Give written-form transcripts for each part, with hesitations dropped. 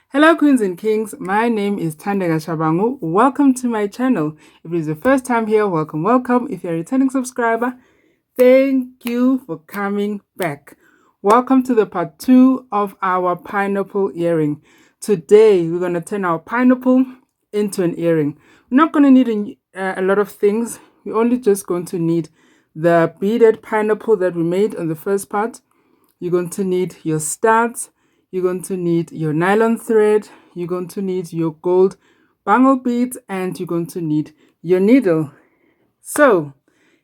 Hello Queens and Kings, my name is Thandeka Shabangu. Welcome to my channel. If it is your first time here, welcome. If you're a returning subscriber, thank you for coming back. Welcome to the part 2 of our pineapple earring. Today we're going to turn our pineapple into an earring. We're not going to need a lot of things. We're only just going to need the beaded pineapple that we made on the first part. You're going to need your studs, you're going to need your nylon thread, you're going to need your gold bangle beads, and you're going to need your needle. So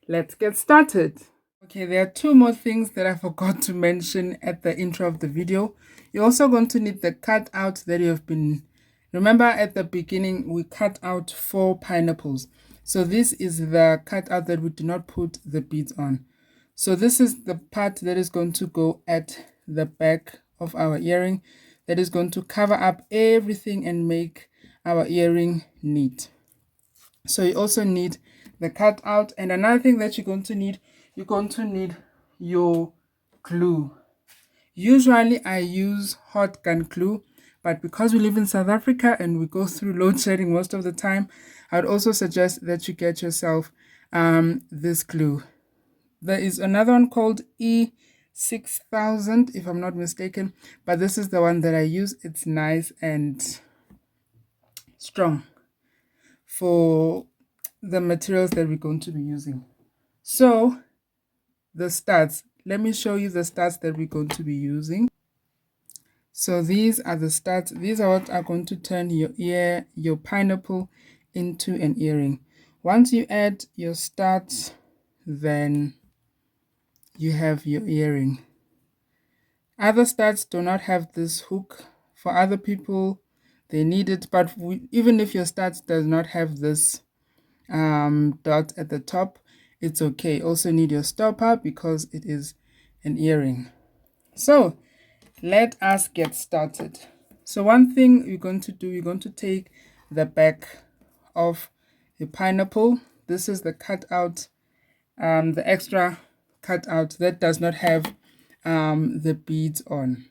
let's get started. Okay, there are two more things that I forgot to mention at the intro of the video. You're also going to need the cutout that you have been... Remember at the beginning, we cut out 4 pineapples. So this is the cutout that we do not put the beads on. So this is the part that is going to go at the back of our earring. That is going to cover up everything and make our earring neat. So you also need the cutout. And another thing that you're going to need your glue. Usually I use hot gun glue, but because we live in South Africa and we go through load shedding most of the time, I would also suggest that you get yourself this glue. There is another one called E6000 if I'm not mistaken, but this is the one that I use. It's nice and strong for the materials that we're going to be using. So the studs, let me show you the studs that we're going to be using. So these are the studs. These are what are going to turn your pineapple into an earring. Once you add your studs, then you have your earring. Other studs do not have this hook. For other people, they need it, but even if your studs does not have this dot at the top, it's okay. Also need your stopper because it is an earring. So let us get started. So one thing you're going to do, you're going to take the back of your pineapple. This is the cutout, the extra cutout that does not have the beads on.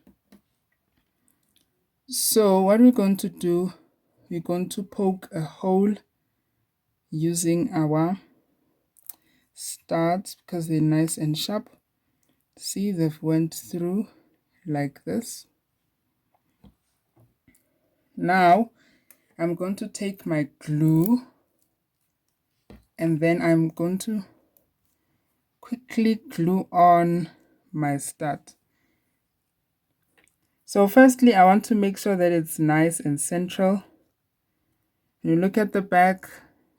So what we're going to do, we're going to poke a hole using our studs because they're nice and sharp. See, they've went through like this. Now I'm going to take my glue and then I'm going to quickly glue on my stud. So firstly, I want to make sure that it's nice and central. When you look at the back,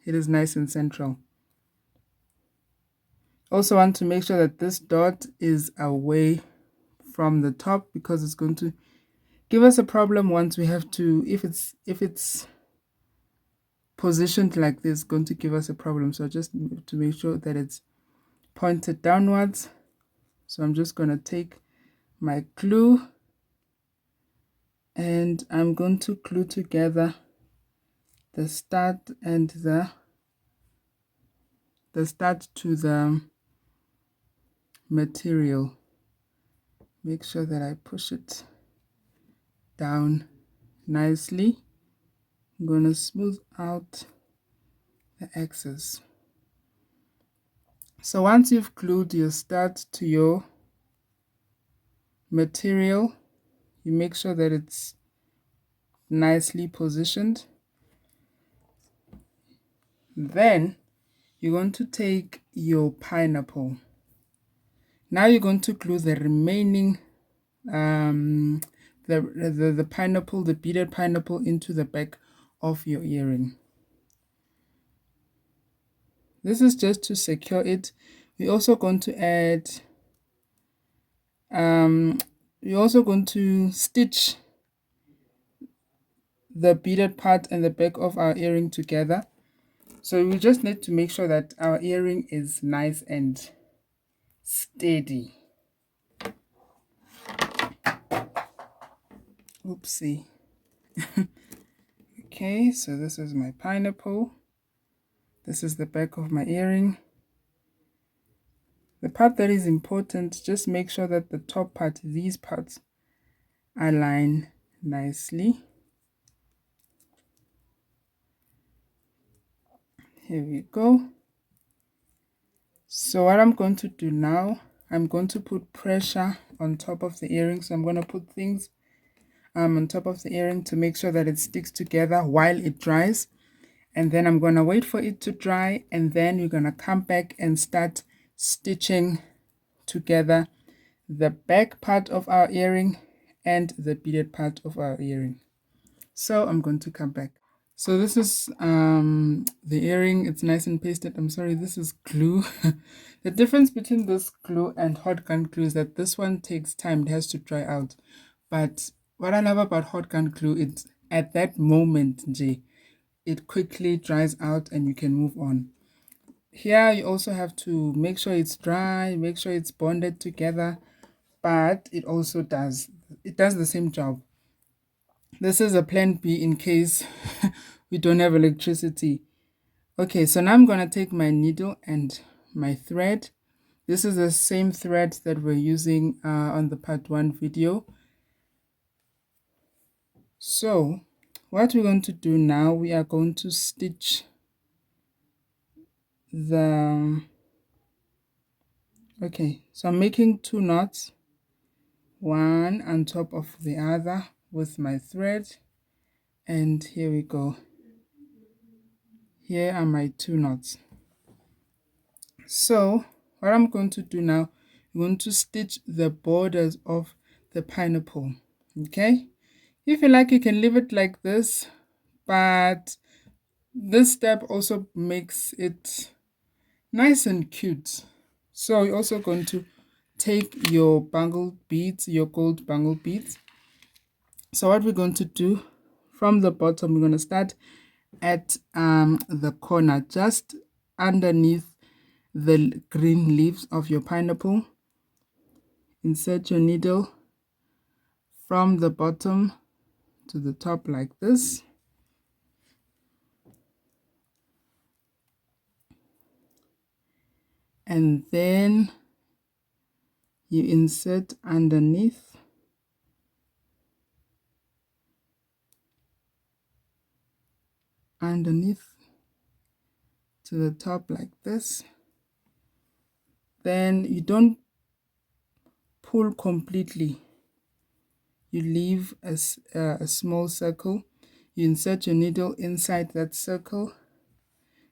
it is nice and central. Also want to make sure that this dot is away from the top because it's going to give us a problem once we have to, if it's positioned like this, it's going to give us a problem. So just to make sure that it's pointed downwards. So I'm just going to take my glue and I'm going to glue together the stud and the stud to the material. Make sure that I push it down nicely. I'm going to smooth out the excess. So once you've glued your stud to your material, you make sure that it's nicely positioned. Then you're going to take your pineapple. Now you're going to glue the remaining the pineapple, the beaded pineapple, into the back of your earring. This is just to secure it. We're also going to add we're also going to stitch the beaded part and the back of our earring together. So we just need to make sure that our earring is nice and steady. Oopsie. Okay, so this is my pineapple. This is the back of my earring. The part that is important, just make sure that the top part, these parts, align nicely. Here we go. So what I'm going to do now, I'm going to put pressure on top of the earring. So I'm going to put things on top of the earring to make sure that it sticks together while it dries. And then I'm going to wait for it to dry, and then we're going to come back and start stitching together the back part of our earring and the beaded part of our earring. So I'm going to come back. So this is the earring. It's nice and pasted. I'm sorry, this is glue. The difference between this glue and hot gun glue is that this one takes time. It has to dry out. But what I love about hot gun glue, it's at that moment, it quickly dries out and you can move on. Here you also have to make sure it's dry, make sure it's bonded together, but it does the same job. This is a plan B in case we don't have electricity. Okay, so now I'm going to take my needle and my thread. This is the same thread that we're using on the part 1 video. So what we're going to do now, we are going to stitch okay, so I'm making 2 knots, one on top of the other with my thread, and here we go. Here are my 2 knots. So what I'm going to do now, I'm going to stitch the borders of the pineapple. Okay, if you like, you can leave it like this, but this step also makes it nice and cute. So you're also going to take your bangle beads, your gold bangle beads. So what we're going to do, from the bottom, we're going to start at the corner, just underneath the green leaves of your pineapple. Insert your needle from the bottom to the top like this. And then you insert underneath. To the top like this. Then you don't pull completely. You leave a small circle. You insert your needle inside that circle.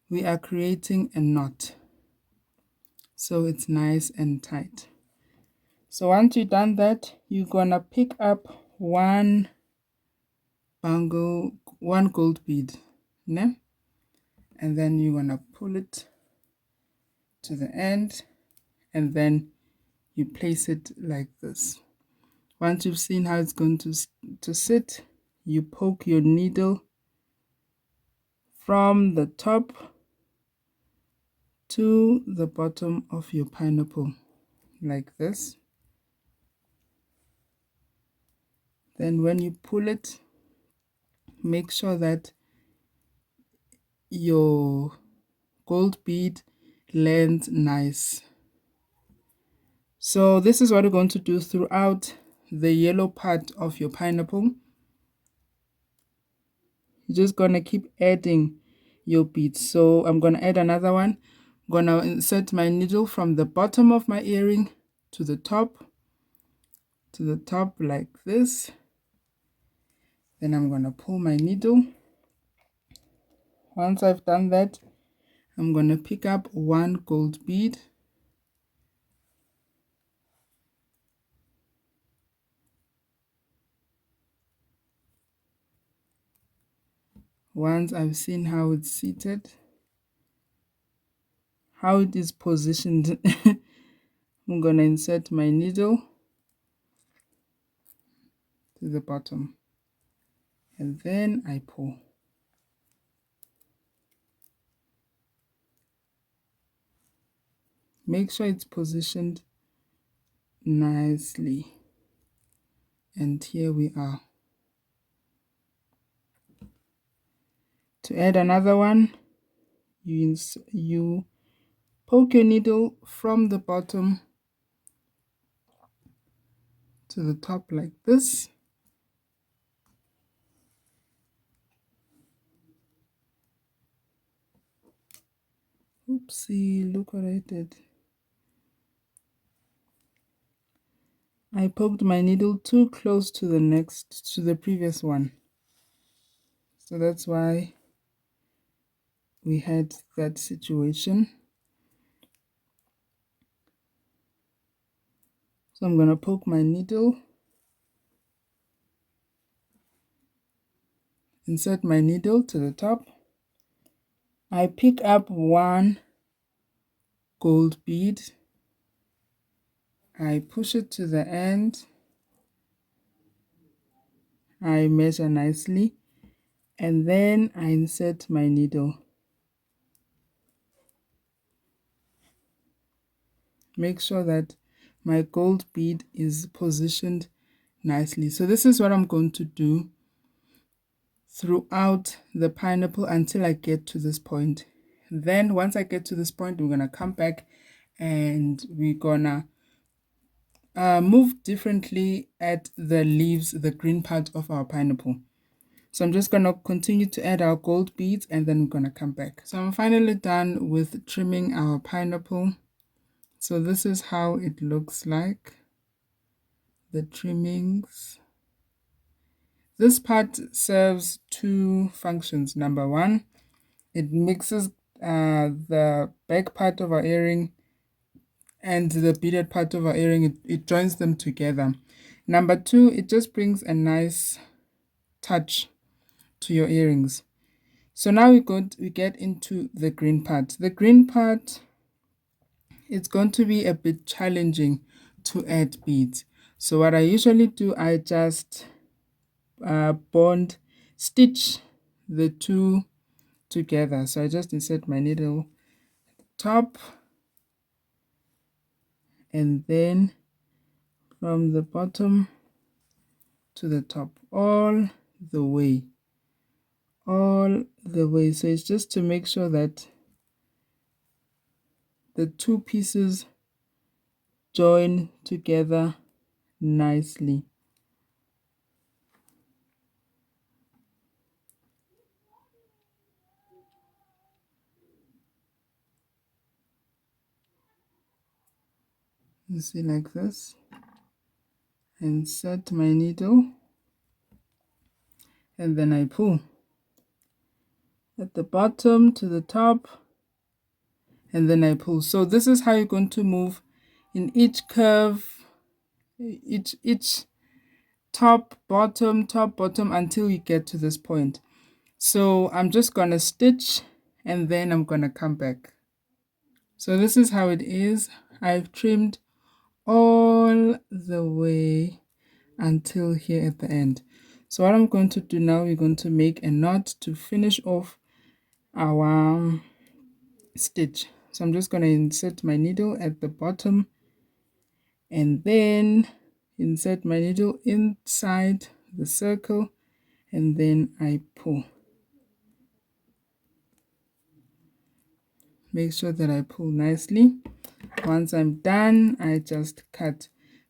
We are creating a knot, so it's nice and tight. So once you've done that, you're gonna pick up one gold bead, né? And then you're gonna pull it to the end, and then you place it like this. Once you've seen how it's going to sit, you poke your needle from the top to the bottom of your pineapple like this. Then when you pull it, make sure that your gold bead lands nice. So this is what we're going to do throughout the yellow part of your pineapple. You're just going to keep adding your beads. So I'm going to add another one. I'm going to insert my needle from the bottom of my earring to the top like this. Then I'm going to pull my needle. Once I've done that, I'm going to pick up one gold bead. Once I've seen how it's seated, how it is positioned, I'm going to insert my needle to the bottom, and then I pull. Make sure it's positioned nicely, and here we are. To add another one, you poke your needle from the bottom to the top like this. Oopsie, look what I did. I poked my needle too close to the previous one. So that's why we had that situation. So I'm going to poke my needle, insert my needle to the top. I pick up one gold bead. I push it to the end. I measure nicely, and then I insert my needle. Make sure that my gold bead is positioned nicely. So this is what I'm going to do throughout the pineapple until I get to this point. Then once I get to this point, we're gonna come back and we're gonna move differently at the leaves, the green part of our pineapple. So I'm just gonna continue to add our gold beads and then we're gonna come back. So I'm finally done with trimming our pineapple. So this is how it looks like, the trimmings. This part serves two functions. Number one, it mixes the back part of our earring and the beaded part of our earring. It joins them together. Number two, it just brings a nice touch to your earrings. So now we get into the green part. The green part, it's going to be a bit challenging to add beads. So what I usually do, I just bond stitch the two together. So I just insert my needle top and then from the bottom to the top all the way. So it's just to make sure that the two pieces join together nicely. You see, like this. Insert my needle and then I pull at the bottom to the top and then I pull. So this is how you're going to move in each curve, each top bottom until you get to this point. So I'm just gonna stitch and then I'm gonna come back. So this is how it is. I've trimmed all the way until here at the end. So what I'm going to do now, we're going to make a knot to finish off our stitch. So I'm just going to insert my needle at the bottom and then insert my needle inside the circle and then I pull. Make sure that I pull nicely. Once I'm done, I just cut.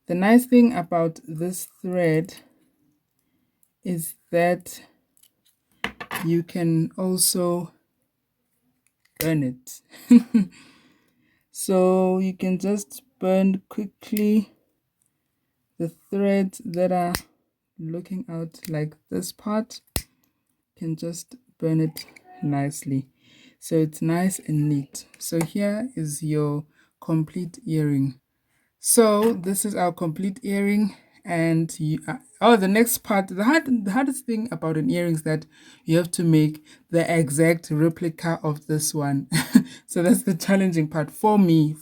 The nice thing about this thread is that you can also burn it. So you can just burn quickly the threads that are looking out like this part. Can just burn it nicely. So it's nice and neat. So here is your complete earring. So this is our complete earring, and the next part, the hardest thing about an earring is that you have to make the exact replica of this one. So that's the challenging part for me.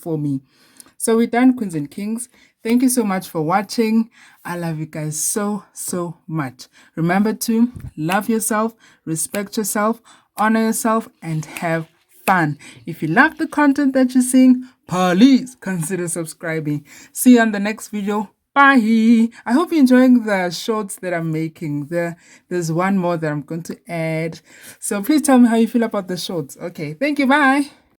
So we're done, queens and kings. Thank you so much for watching. I love you guys so much. Remember to love yourself, respect yourself, honor yourself, and have fun. If you love the content that you're seeing, please consider subscribing. See you on the next video. Bye. I hope you're enjoying the shorts that I'm making. There's one more that I'm going to add. So please tell me how you feel about the shorts. Okay, thank you. Bye.